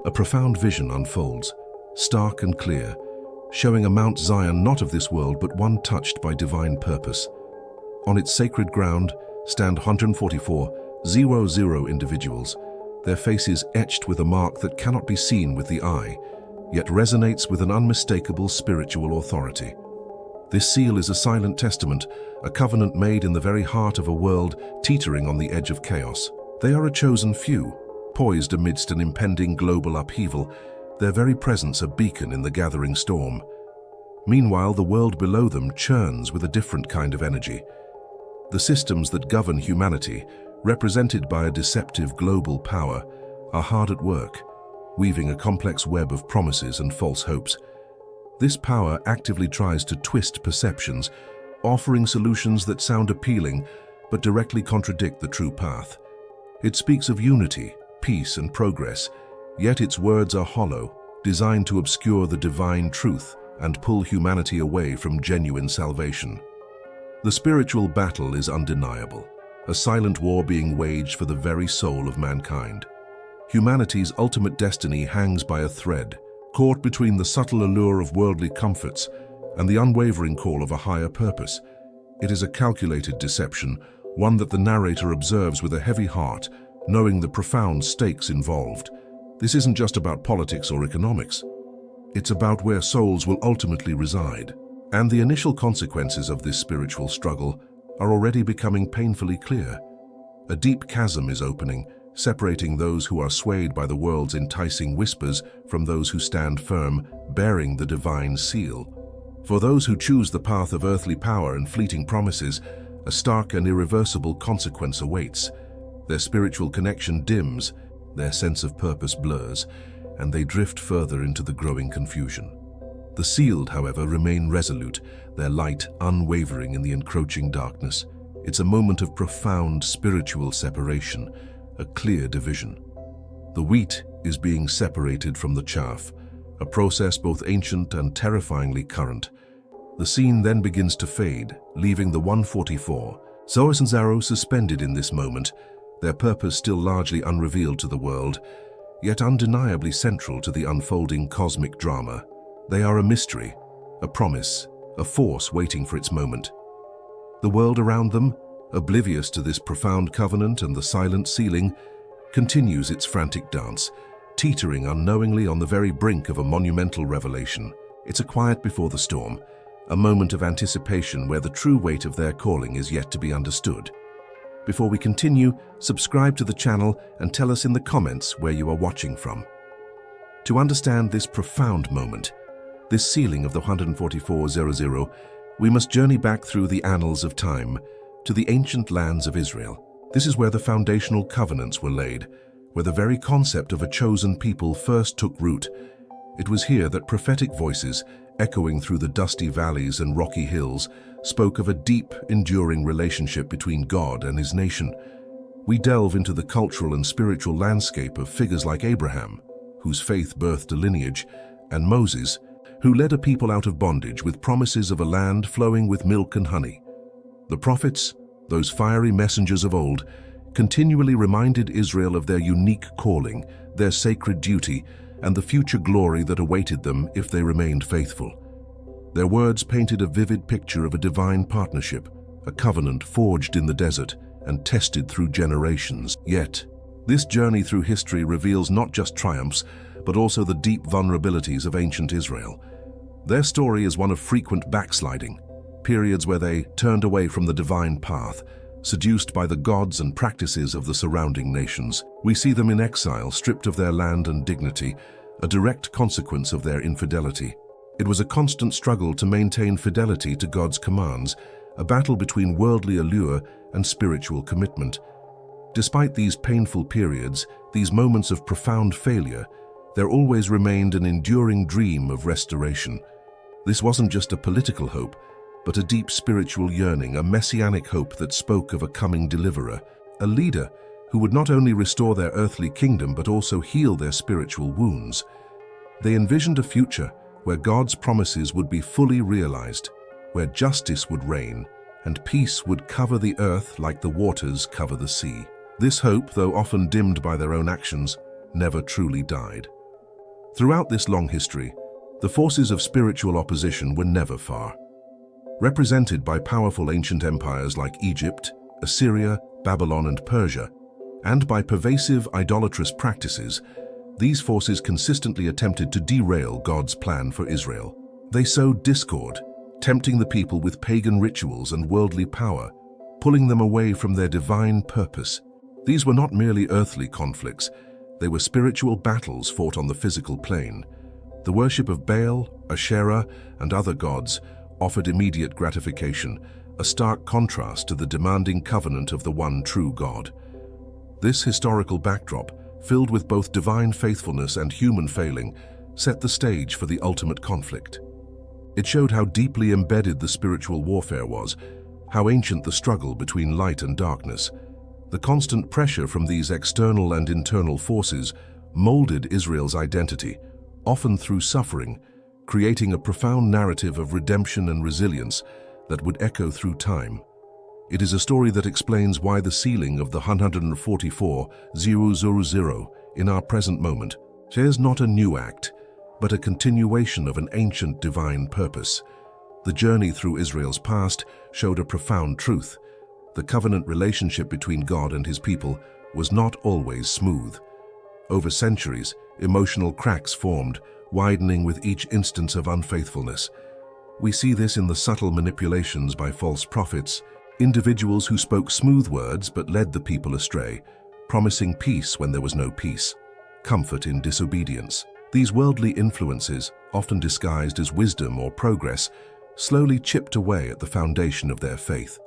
A profound vision unfolds, stark and clear, showing a Mount Zion not of this world but one touched by divine purpose. On its sacred ground stand 144,000 individuals, their faces etched with a mark that cannot be seen with the eye, yet resonates with an unmistakable spiritual authority. This seal is a silent testament, a covenant made in the very heart of a world teetering on the edge of chaos. They are a chosen few, poised amidst an impending global upheaval, their very presence a beacon in the gathering storm. Meanwhile, the world below them churns with a different kind of energy. The systems that govern humanity, represented by a deceptive global power, are hard at work, weaving a complex web of promises and false hopes. This power actively tries to twist perceptions, offering solutions that sound appealing but directly contradict the true path. It speaks of unity, peace, and progress, yet its words are hollow, designed to obscure the divine truth and pull humanity away from genuine salvation. The spiritual battle is undeniable, a silent war being waged for the very soul of mankind. Humanity's ultimate destiny hangs by a thread, caught between the subtle allure of worldly comforts and the unwavering call of a higher purpose. It is a calculated deception, one that the narrator observes with a heavy heart, knowing the profound stakes involved. This isn't just about politics or economics. It's about where souls will ultimately reside. And the initial consequences of this spiritual struggle are already becoming painfully clear. A deep chasm is opening, separating those who are swayed by the world's enticing whispers from those who stand firm, bearing the divine seal. For those who choose the path of earthly power and fleeting promises, a stark and irreversible consequence awaits. Their spiritual connection dims, their sense of purpose blurs, and they drift further into the growing confusion. The sealed, however, remain resolute, their light unwavering in the encroaching darkness. It's a moment of profound spiritual separation, a clear division. The wheat is being separated from the chaff, a process both ancient and terrifyingly current. The scene then begins to fade, leaving the 144, Zoas and Zaro suspended in this moment, their purpose still largely unrevealed to the world, yet undeniably central to the unfolding cosmic drama. They are a mystery, a promise, a force waiting for its moment. The world around them, oblivious to this profound covenant and the silent sealing, continues its frantic dance, teetering unknowingly on the very brink of a monumental revelation. It's a quiet before the storm, a moment of anticipation where the true weight of their calling is yet to be understood. Before we continue, subscribe to the channel and tell us in the comments where you are watching from. To understand this profound moment, this sealing of the 144,000, we must journey back through the annals of time to the ancient lands of Israel. This is where the foundational covenants were laid, where the very concept of a chosen people first took root. It was here that prophetic voices, echoing through the dusty valleys and rocky hills, spoke of a deep, enduring relationship between God and his nation. We delve into the cultural and spiritual landscape of figures like Abraham, whose faith birthed a lineage, and Moses, who led a people out of bondage with promises of a land flowing with milk and honey. The prophets, those fiery messengers of old, continually reminded Israel of their unique calling, their sacred duty, and the future glory that awaited them if they remained faithful. Their words painted a vivid picture of a divine partnership, a covenant forged in the desert and tested through generations. Yet, this journey through history reveals not just triumphs, but also the deep vulnerabilities of ancient Israel. Their story is one of frequent backsliding, periods where they turned away from the divine path, seduced by the gods and practices of the surrounding nations. We see them in exile, stripped of their land and dignity, a direct consequence of their infidelity. It was a constant struggle to maintain fidelity to God's commands, a battle between worldly allure and spiritual commitment. Despite these painful periods, these moments of profound failure, there always remained an enduring dream of restoration. This wasn't just a political hope, but a deep spiritual yearning, a messianic hope that spoke of a coming deliverer, a leader who would not only restore their earthly kingdom but also heal their spiritual wounds. They envisioned a future where God's promises would be fully realized, where justice would reign and peace would cover the earth like the waters cover the sea. This hope, though often dimmed by their own actions, never truly died. Throughout this long history, the forces of spiritual opposition were never far. Represented by powerful ancient empires like Egypt, Assyria, Babylon, and Persia, and by pervasive idolatrous practices, these forces consistently attempted to derail God's plan for Israel. They sowed discord, tempting the people with pagan rituals and worldly power, pulling them away from their divine purpose. These were not merely earthly conflicts, they were spiritual battles fought on the physical plane. The worship of Baal, Asherah, and other gods offered immediate gratification, a stark contrast to the demanding covenant of the one true God. This historical backdrop, filled with both divine faithfulness and human failing, set the stage for the ultimate conflict. It showed how deeply embedded the spiritual warfare was, how ancient the struggle between light and darkness. The constant pressure from these external and internal forces molded Israel's identity, often through suffering, creating a profound narrative of redemption and resilience that would echo through time. It is a story that explains why the sealing of the 144,000 in our present moment shares not a new act, but a continuation of an ancient divine purpose. The journey through Israel's past showed a profound truth. The covenant relationship between God and his people was not always smooth. Over centuries, emotional cracks formed, widening with each instance of unfaithfulness. We see this in the subtle manipulations by false prophets, individuals who spoke smooth words but led the people astray, promising peace when there was no peace, comfort in disobedience. These worldly influences, often disguised as wisdom or progress, slowly chipped away at the foundation of their faith.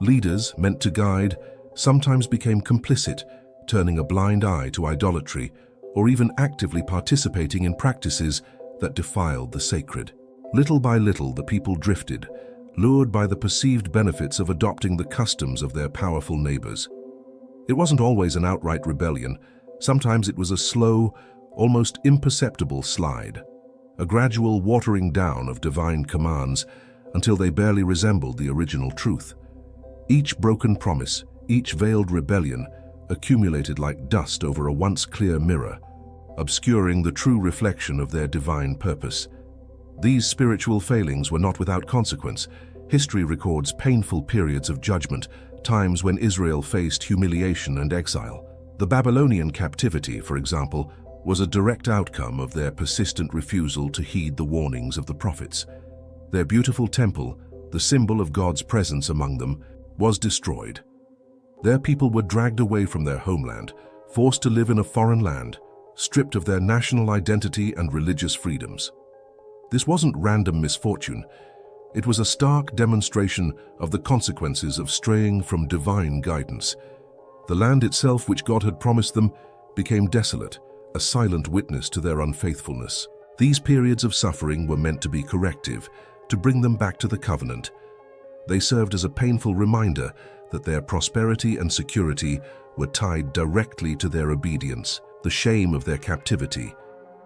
Leaders, meant to guide, sometimes became complicit, turning a blind eye to idolatry or even actively participating in practices that defiled the sacred. Little by little, the people drifted, lured by the perceived benefits of adopting the customs of their powerful neighbors. It wasn't always an outright rebellion. Sometimes it was a slow, almost imperceptible slide, a gradual watering down of divine commands until they barely resembled the original truth. Each broken promise, each veiled rebellion, accumulated like dust over a once clear mirror, obscuring the true reflection of their divine purpose. These spiritual failings were not without consequence. History records painful periods of judgment, times when Israel faced humiliation and exile. The Babylonian captivity, for example, was a direct outcome of their persistent refusal to heed the warnings of the prophets. Their beautiful temple, the symbol of God's presence among them, was destroyed. Their people were dragged away from their homeland, forced to live in a foreign land, stripped of their national identity and religious freedoms. This wasn't random misfortune. It was a stark demonstration of the consequences of straying from divine guidance. The land itself, which God had promised them, became desolate, a silent witness to their unfaithfulness. These periods of suffering were meant to be corrective, to bring them back to the covenant. They served as a painful reminder that their prosperity and security were tied directly to their obedience. The shame of their captivity,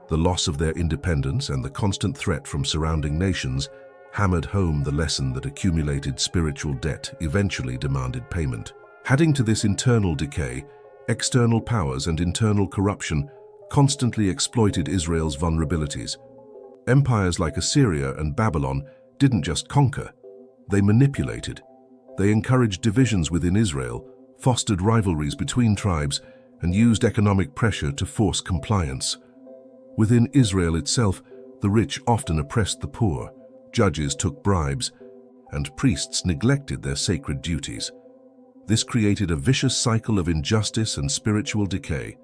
the loss of their independence, and the constant threat from surrounding nations hammered home the lesson that accumulated spiritual debt eventually demanded payment. Adding to this internal decay, external powers and internal corruption constantly exploited Israel's vulnerabilities. Empires like Assyria and Babylon didn't just conquer, they manipulated. They encouraged divisions within Israel, fostered rivalries between tribes, and used economic pressure to force compliance. Within Israel itself, the rich often oppressed the poor, judges took bribes, and priests neglected their sacred duties. This created a vicious cycle of injustice and spiritual decay.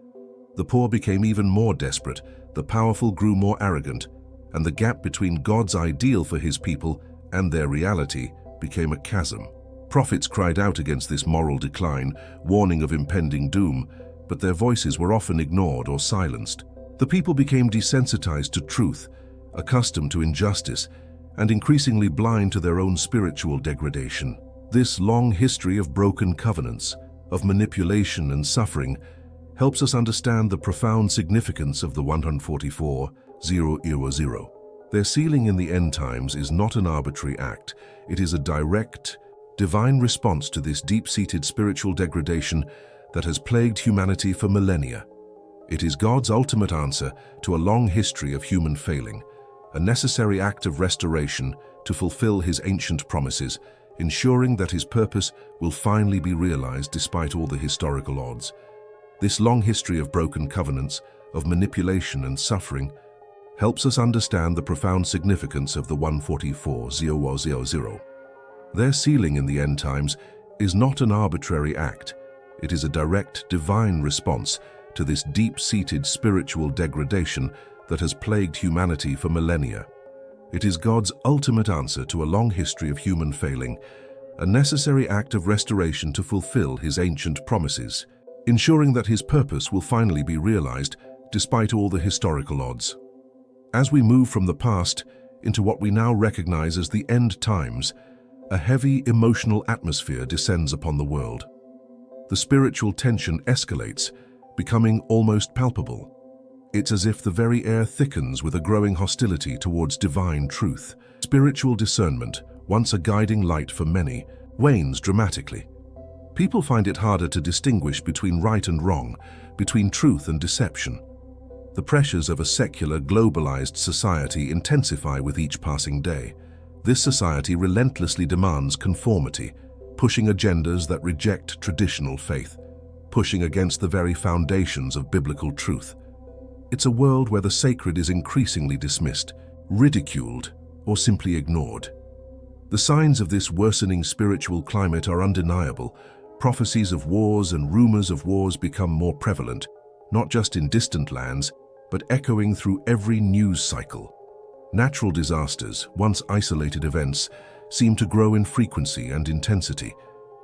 The poor became even more desperate, the powerful grew more arrogant, and the gap between God's ideal for his people and their reality became a chasm. Prophets cried out against this moral decline, warning of impending doom, but their voices were often ignored or silenced. The people became desensitized to truth, accustomed to injustice, and increasingly blind to their own spiritual degradation. This long history of broken covenants, of manipulation and suffering, helps us understand the profound significance of the 144,000. Their sealing in the end times is not an arbitrary act. It is a direct, divine response to this deep-seated spiritual degradation that has plagued humanity for millennia. It is God's ultimate answer to a long history of human failing, a necessary act of restoration to fulfill his ancient promises, ensuring that his purpose will finally be realized despite all the historical odds. This long history of broken covenants, of manipulation and suffering, helps us understand the profound significance of the 144,000. Their sealing in the end times is not an arbitrary act. It is a direct divine response to this deep-seated spiritual degradation that has plagued humanity for millennia. It is God's ultimate answer to a long history of human failing, a necessary act of restoration to fulfill his ancient promises, ensuring that his purpose will finally be realized despite all the historical odds. As we move from the past into what we now recognize as the end times, a heavy emotional atmosphere descends upon the world. The spiritual tension escalates, becoming almost palpable. It's as if the very air thickens with a growing hostility towards divine truth. Spiritual discernment, once a guiding light for many, wanes dramatically. People find it harder to distinguish between right and wrong, between truth and deception. The pressures of a secular, globalized society intensify with each passing day. This society relentlessly demands conformity, pushing agendas that reject traditional faith, pushing against the very foundations of biblical truth. It's a world where the sacred is increasingly dismissed, ridiculed, or simply ignored. The signs of this worsening spiritual climate are undeniable. Prophecies of wars and rumors of wars become more prevalent, not just in distant lands, but echoing through every news cycle. Natural disasters, once isolated events, seem to grow in frequency and intensity,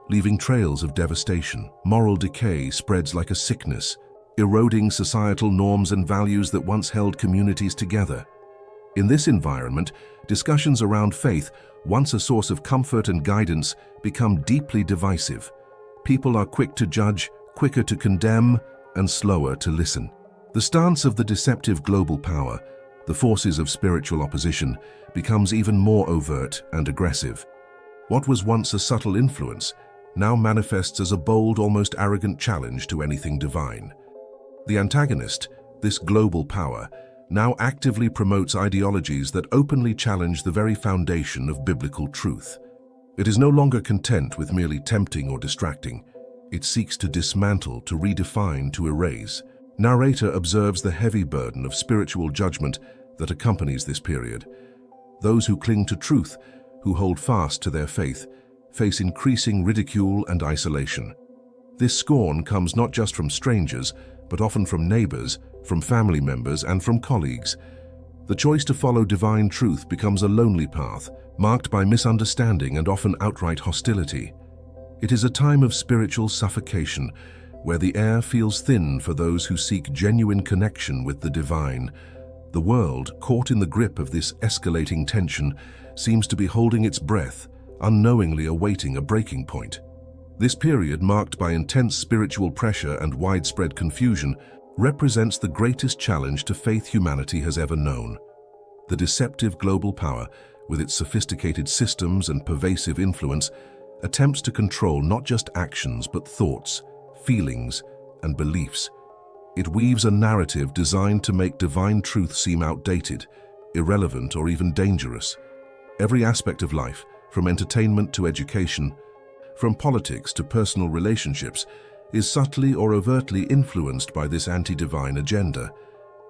leaving trails of devastation. Moral decay spreads like a sickness, eroding societal norms and values that once held communities together. In this environment, discussions around faith, once a source of comfort and guidance, become deeply divisive. People are quick to judge, quicker to condemn, and slower to listen. The stance of the deceptive global power, the forces of spiritual opposition, becomes even more overt and aggressive. What was once a subtle influence now manifests as a bold, almost arrogant challenge to anything divine. The antagonist, this global power, now actively promotes ideologies that openly challenge the very foundation of biblical truth. It is no longer content with merely tempting or distracting. It seeks to dismantle, to redefine, to erase. Narrator observes the heavy burden of spiritual judgment that accompanies this period. Those who cling to truth, who hold fast to their faith, face increasing ridicule and isolation. This scorn comes not just from strangers, but often from neighbors, from family members, and from colleagues. The choice to follow divine truth becomes a lonely path, marked by misunderstanding and often outright hostility. It is a time of spiritual suffocation, where the air feels thin for those who seek genuine connection with the divine. The world, caught in the grip of this escalating tension, seems to be holding its breath, unknowingly awaiting a breaking point. This period, marked by intense spiritual pressure and widespread confusion, represents the greatest challenge to faith humanity has ever known. The deceptive global power, with its sophisticated systems and pervasive influence, attempts to control not just actions but thoughts, feelings, and beliefs. It weaves a narrative designed to make divine truth seem outdated, irrelevant, or even dangerous. Every aspect of life, from entertainment to education, from politics to personal relationships, is subtly or overtly influenced by this anti-divine agenda.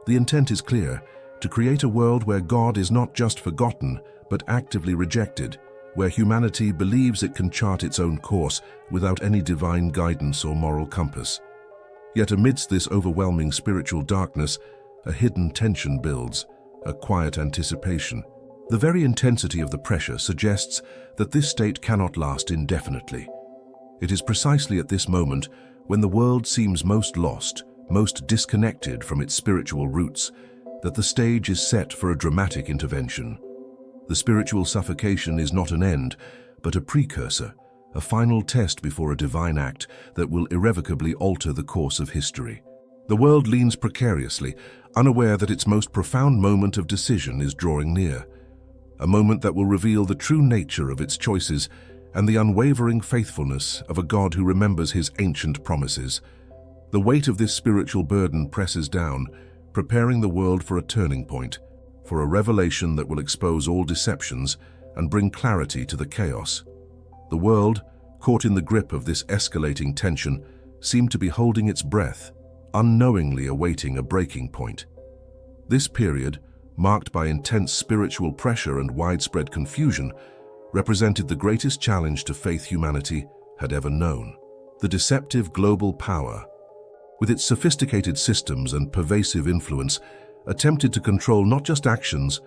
The intent is clear: to create a world where God is not just forgotten, but actively rejected, where humanity believes it can chart its own course without any divine guidance or moral compass. Yet amidst this overwhelming spiritual darkness, a hidden tension builds, a quiet anticipation. The very intensity of the pressure suggests that this state cannot last indefinitely. It is precisely at this moment, when the world seems most lost, most disconnected from its spiritual roots, that the stage is set for a dramatic intervention. The spiritual suffocation is not an end, but a precursor, a final test before a divine act that will irrevocably alter the course of history. The world leans precariously, unaware that its most profound moment of decision is drawing near, a moment that will reveal the true nature of its choices and the unwavering faithfulness of a God who remembers his ancient promises. The weight of this spiritual burden presses down, preparing the world for a turning point, for a revelation that will expose all deceptions and bring clarity to the chaos. The world, caught in the grip of this escalating tension, seemed to be holding its breath, unknowingly awaiting a breaking point. This period, marked by intense spiritual pressure and widespread confusion, represented the greatest challenge to faith humanity had ever known. The deceptive global power, with its sophisticated systems and pervasive influence, attempted to control not just actions,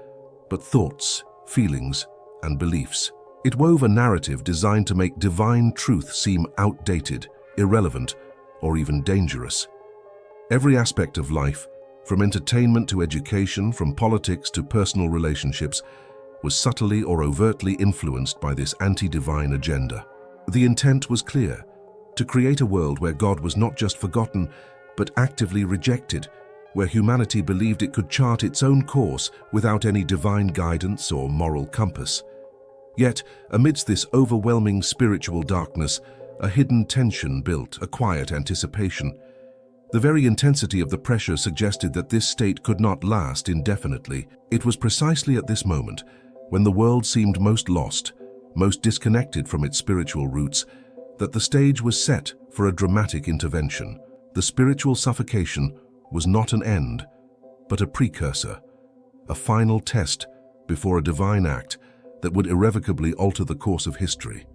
but thoughts, feelings, and beliefs. It wove a narrative designed to make divine truth seem outdated, irrelevant, or even dangerous. Every aspect of life, from entertainment to education, from politics to personal relationships, was subtly or overtly influenced by this anti-divine agenda. The intent was clear: to create a world where God was not just forgotten, but actively rejected, where humanity believed it could chart its own course without any divine guidance or moral compass. Yet, amidst this overwhelming spiritual darkness, a hidden tension built, a quiet anticipation. The very intensity of the pressure suggested that this state could not last indefinitely. It was precisely at this moment, when the world seemed most lost, most disconnected from its spiritual roots, that the stage was set for a dramatic intervention. The spiritual suffocation was not an end, but a precursor, a final test before a divine act that would irrevocably alter the course of history.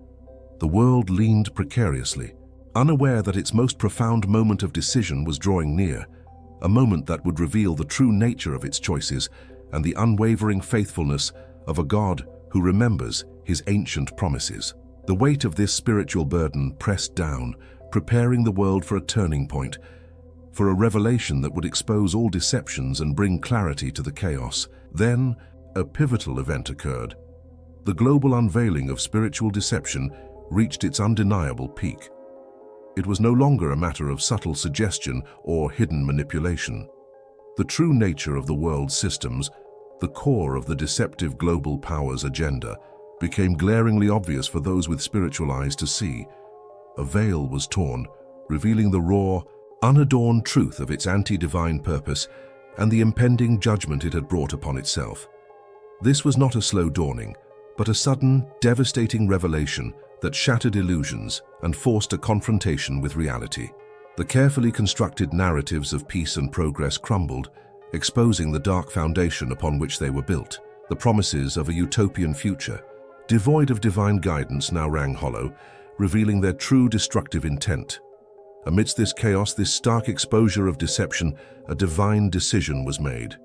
The world leaned precariously, unaware that its most profound moment of decision was drawing near, a moment that would reveal the true nature of its choices and the unwavering faithfulness of a God who remembers his ancient promises. The weight of this spiritual burden pressed down, preparing the world for a turning point, for a revelation that would expose all deceptions and bring clarity to the chaos. Then, a pivotal event occurred. The global unveiling of spiritual deception reached its undeniable peak. It was no longer a matter of subtle suggestion or hidden manipulation. The true nature of the world's systems, the core of the deceptive global powers agenda, became glaringly obvious for those with spiritual eyes to see. A veil was torn, revealing the raw, unadorned truth of its anti-divine purpose and the impending judgment it had brought upon itself. This was not a slow dawning, but a sudden, devastating revelation that shattered illusions and forced a confrontation with reality. The carefully constructed narratives of peace and progress crumbled, exposing the dark foundation upon which they were built. The promises of a utopian future, devoid of divine guidance, now rang hollow, revealing their true destructive intent. Amidst this chaos, this stark exposure of deception, a divine decision was made.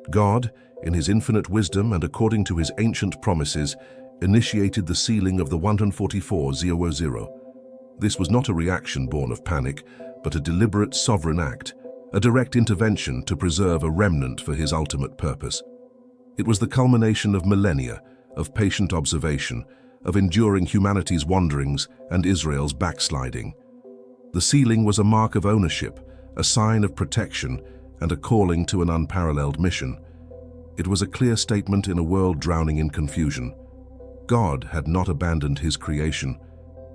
God, in his infinite wisdom and according to his ancient promises, initiated the sealing of the 144,000. This was not a reaction born of panic, but a deliberate sovereign act, a direct intervention to preserve a remnant for his ultimate purpose. It was the culmination of millennia, of patient observation, of enduring humanity's wanderings and Israel's backsliding. The sealing was a mark of ownership, a sign of protection, and a calling to an unparalleled mission. It was a clear statement in a world drowning in confusion. God had not abandoned his creation,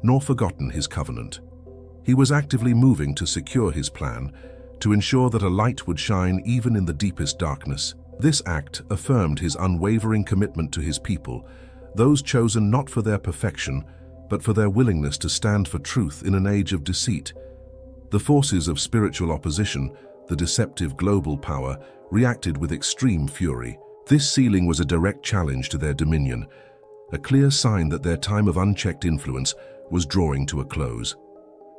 nor forgotten his covenant. He was actively moving to secure his plan, to ensure that a light would shine even in the deepest darkness. This act affirmed his unwavering commitment to his people, those chosen not for their perfection, but for their willingness to stand for truth in an age of deceit. The forces of spiritual opposition, the deceptive global power, reacted with extreme fury. This sealing was a direct challenge to their dominion, a clear sign that their time of unchecked influence was drawing to a close.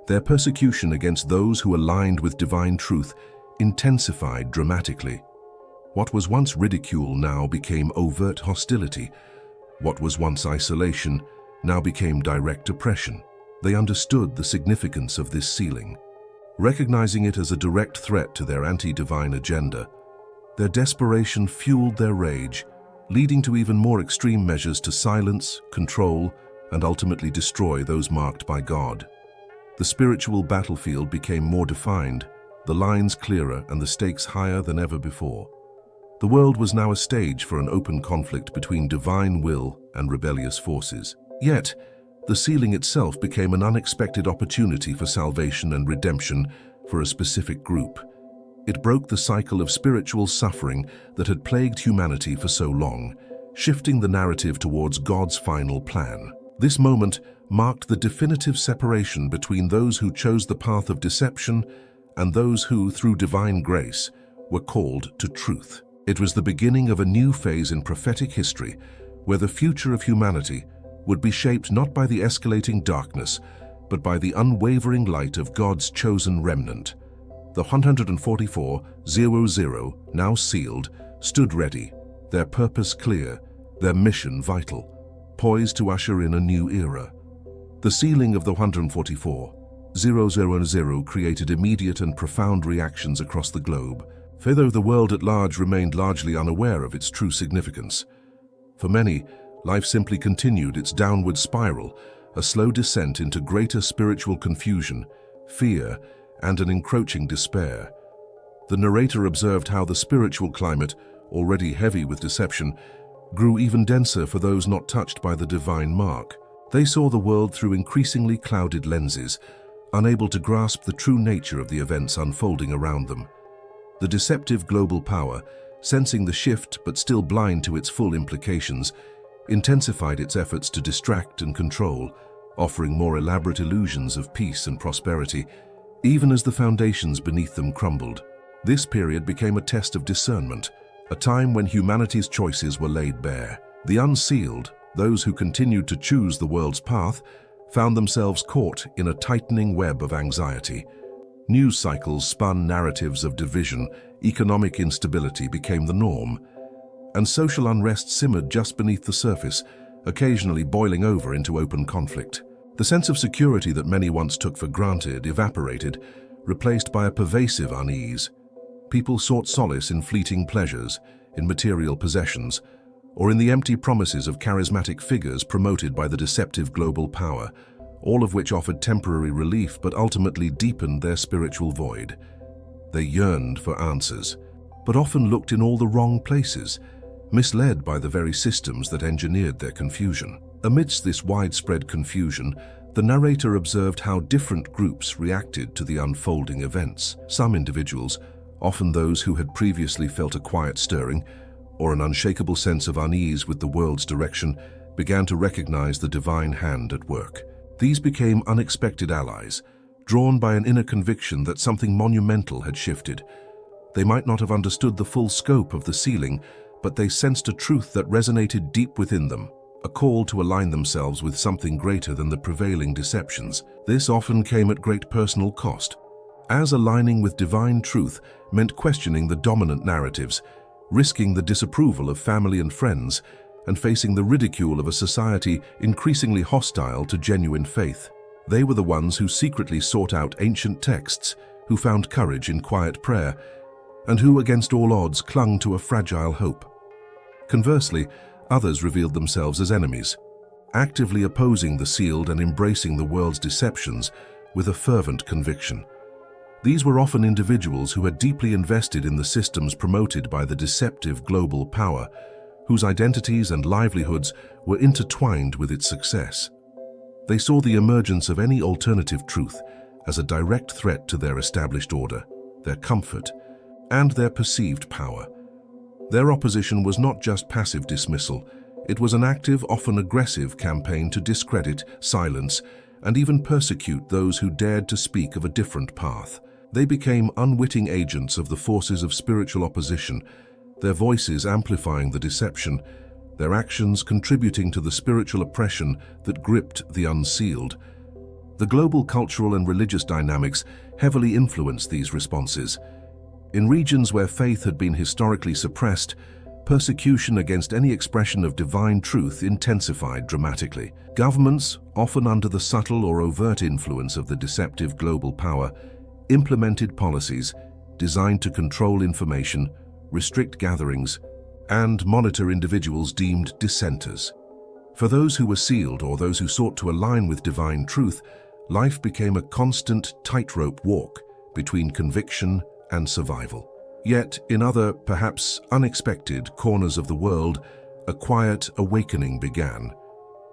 Their persecution against those who aligned with divine truth intensified dramatically. What was once ridicule now became overt hostility. What was once isolation now became direct oppression. They understood the significance of this sealing, recognizing it as a direct threat to their anti-divine agenda. Their desperation fueled their rage, leading to even more extreme measures to silence, control, and ultimately destroy those marked by God. The spiritual battlefield became more defined, the lines clearer and the stakes higher than ever before. The world was now a stage for an open conflict between divine will and rebellious forces. Yet, the sealing itself became an unexpected opportunity for salvation and redemption, for a specific group. It broke the cycle of spiritual suffering that had plagued humanity for so long, shifting the narrative towards God's final plan. This moment marked the definitive separation between those who chose the path of deception and those who, through divine grace, were called to truth. It was the beginning of a new phase in prophetic history, where the future of humanity would be shaped not by the escalating darkness, but by the unwavering light of God's chosen remnant. The 144,000, now sealed, stood ready, their purpose clear, their mission vital, poised to usher in a new era. The sealing of the 144,000 created immediate and profound reactions across the globe, though the world at large remained largely unaware of its true significance. For many, life simply continued its downward spiral, a slow descent into greater spiritual confusion, fear, and an encroaching despair. The narrator observed how the spiritual climate, already heavy with deception, grew even denser for those not touched by the divine mark. They saw the world through increasingly clouded lenses, unable to grasp the true nature of the events unfolding around them. The deceptive global power, sensing the shift but still blind to its full implications, intensified its efforts to distract and control, offering more elaborate illusions of peace and prosperity, even as the foundations beneath them crumbled. This period became a test of discernment, a time when humanity's choices were laid bare. The unsealed, those who continued to choose the world's path, found themselves caught in a tightening web of anxiety. News cycles spun narratives of division, economic instability became the norm, and social unrest simmered just beneath the surface, occasionally boiling over into open conflict. The sense of security that many once took for granted evaporated, replaced by a pervasive unease. People sought solace in fleeting pleasures, in material possessions, or in the empty promises of charismatic figures promoted by the deceptive global power, all of which offered temporary relief but ultimately deepened their spiritual void. They yearned for answers, but often looked in all the wrong places, misled by the very systems that engineered their confusion. Amidst this widespread confusion, the narrator observed how different groups reacted to the unfolding events. Some individuals, often those who had previously felt a quiet stirring or an unshakable sense of unease with the world's direction, began to recognize the divine hand at work. These became unexpected allies, drawn by an inner conviction that something monumental had shifted. They might not have understood the full scope of the sealing, but they sensed a truth that resonated deep within them, a call to align themselves with something greater than the prevailing deceptions. This often came at great personal cost, as aligning with divine truth meant questioning the dominant narratives, risking the disapproval of family and friends, and facing the ridicule of a society increasingly hostile to genuine faith. They were the ones who secretly sought out ancient texts, who found courage in quiet prayer, and who, against all odds, clung to a fragile hope. Conversely, others revealed themselves as enemies, actively opposing the sealed and embracing the world's deceptions with a fervent conviction. These were often individuals who had deeply invested in the systems promoted by the deceptive global power, whose identities and livelihoods were intertwined with its success. They saw the emergence of any alternative truth as a direct threat to their established order, their comfort, and their perceived power. Their opposition was not just passive dismissal, it was an active, often aggressive campaign to discredit, silence, and even persecute those who dared to speak of a different path. They became unwitting agents of the forces of spiritual opposition, their voices amplifying the deception, their actions contributing to the spiritual oppression that gripped the unsealed. The global cultural and religious dynamics heavily influenced these responses. In regions where faith had been historically suppressed, persecution against any expression of divine truth intensified dramatically. Governments, often under the subtle or overt influence of the deceptive global power, implemented policies designed to control information, restrict gatherings, and monitor individuals deemed dissenters. For those who were sealed or those who sought to align with divine truth, life became a constant tightrope walk between conviction and survival. Yet, in other, perhaps unexpected corners of the world, a quiet awakening began.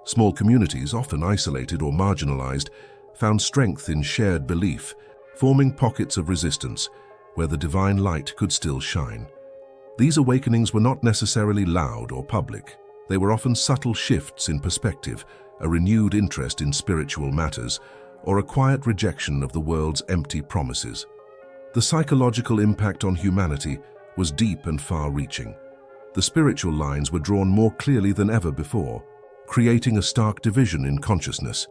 Small communities, often isolated or marginalized, found strength in shared belief, forming pockets of resistance where the divine light could still shine. These awakenings were not necessarily loud or public. They were often subtle shifts in perspective, a renewed interest in spiritual matters, or a quiet rejection of the world's empty promises. The psychological impact on humanity was deep and far-reaching. The spiritual lines were drawn more clearly than ever before, creating a stark division in consciousness.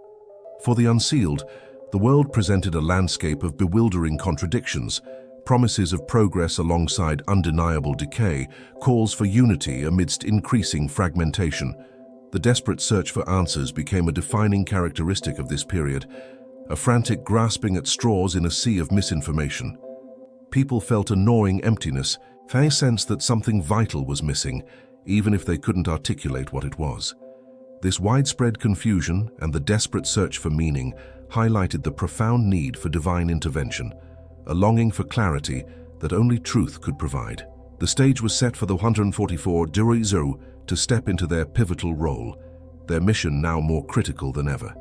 For the unsealed, the world presented a landscape of bewildering contradictions, promises of progress alongside undeniable decay, calls for unity amidst increasing fragmentation. The desperate search for answers became a defining characteristic of this period, a frantic grasping at straws in a sea of misinformation. People felt a gnawing emptiness, a sense that something vital was missing, even if they couldn't articulate what it was. This widespread confusion and the desperate search for meaning highlighted the profound need for divine intervention, a longing for clarity that only truth could provide. The stage was set for the 144 to step into their pivotal role, their mission now more critical than ever.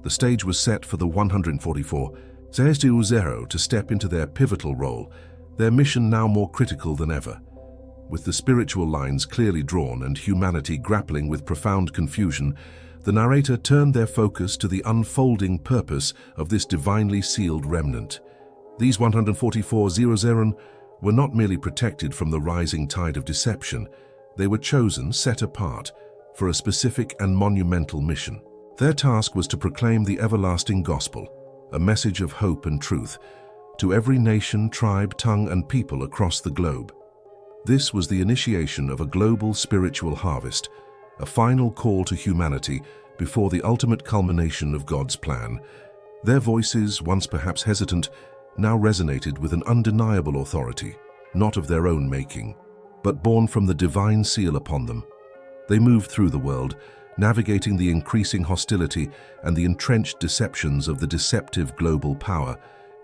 The stage was set for the 144 to step into their pivotal role, their mission now more critical than ever. With the spiritual lines clearly drawn and humanity grappling with profound confusion, the narrator turned their focus to the unfolding purpose of this divinely sealed remnant. These 144 were not merely protected from the rising tide of deception, they were chosen, set apart, for a specific and monumental mission. Their task was to proclaim the everlasting gospel, a message of hope and truth, to every nation, tribe, tongue, and people across the globe. This was the initiation of a global spiritual harvest, a final call to humanity before the ultimate culmination of God's plan. Their voices, once perhaps hesitant, now resonated with an undeniable authority, not of their own making, but born from the divine seal upon them. They moved through the world, navigating the increasing hostility and the entrenched deceptions of the deceptive global power,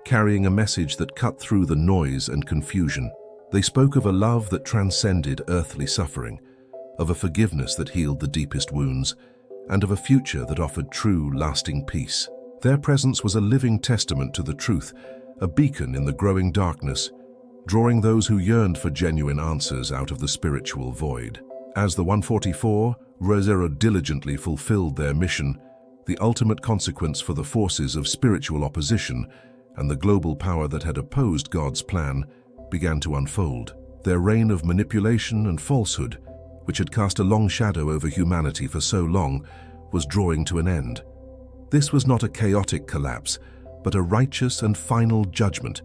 carrying a message that cut through the noise and confusion. They spoke of a love that transcended earthly suffering, of a forgiveness that healed the deepest wounds, and of a future that offered true, lasting peace. Their presence was a living testament to the truth, a beacon in the growing darkness, drawing those who yearned for genuine answers out of the spiritual void. As the 144 diligently fulfilled their mission, the ultimate consequence for the forces of spiritual opposition and the global power that had opposed God's plan began to unfold. Their reign of manipulation and falsehood, which had cast a long shadow over humanity for so long, was drawing to an end. This was not a chaotic collapse, but a righteous and final judgment,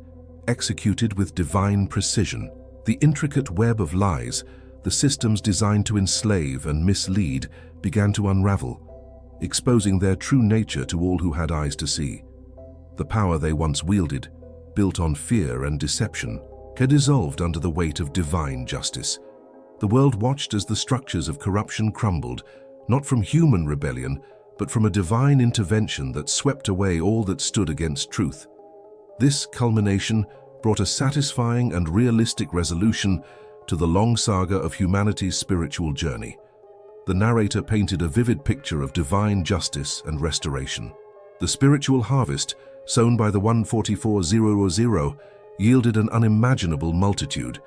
executed with divine precision. The intricate web of lies, the systems designed to enslave and mislead, began to unravel, exposing their true nature to all who had eyes to see. The power they once wielded, built on fear and deception, had dissolved under the weight of divine justice. The world watched as the structures of corruption crumbled, not from human rebellion, but from a divine intervention that swept away all that stood against truth. This culmination brought a satisfying and realistic resolution to the long saga of humanity's spiritual journey. The narrator painted a vivid picture of divine justice and restoration. The spiritual harvest, sown by the 144 yielded an unimaginable multitude.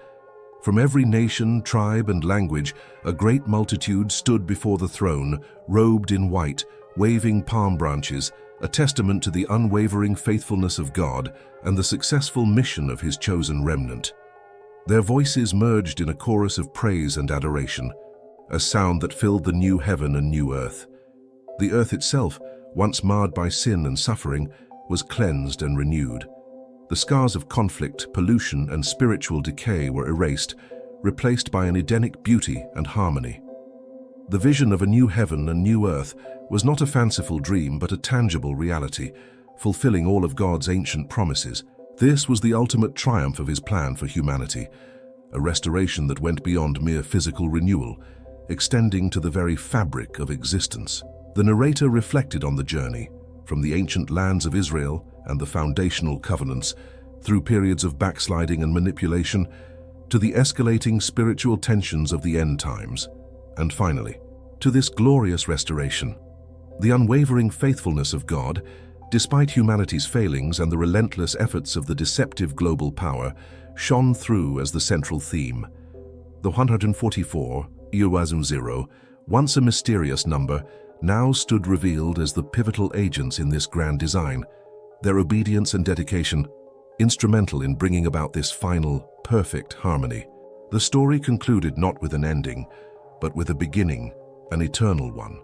From every nation, tribe, and language, a great multitude stood before the throne, robed in white, waving palm branches, a testament to the unwavering faithfulness of God and the successful mission of His chosen remnant. Their voices merged in a chorus of praise and adoration, a sound that filled the new heaven and new earth. The earth itself, once marred by sin and suffering, was cleansed and renewed. The scars of conflict, pollution, and spiritual decay were erased, replaced by an Edenic beauty and harmony. The vision of a new heaven and new earth was not a fanciful dream but a tangible reality, fulfilling all of God's ancient promises. This was the ultimate triumph of His plan for humanity, a restoration that went beyond mere physical renewal, extending to the very fabric of existence. The narrator reflected on the journey, from the ancient lands of Israel and the foundational covenants, through periods of backsliding and manipulation, to the escalating spiritual tensions of the end times, and finally, to this glorious restoration. The unwavering faithfulness of God, despite humanity's failings and the relentless efforts of the deceptive global power, shone through as the central theme. The 144, Zero, once a mysterious number, now stood revealed as the pivotal agents in this grand design, their obedience and dedication instrumental in bringing about this final, perfect harmony. The story concluded not with an ending, but with a beginning, an eternal one.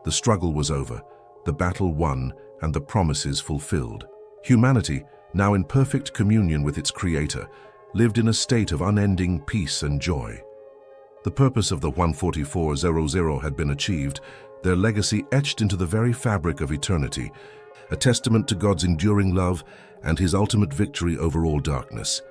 The struggle was over, the battle won, and the promises fulfilled. Humanity, now in perfect communion with its Creator, lived in a state of unending peace and joy. The purpose of the 14400 had been achieved, their legacy etched into the very fabric of eternity, a testament to God's enduring love and His ultimate victory over all darkness.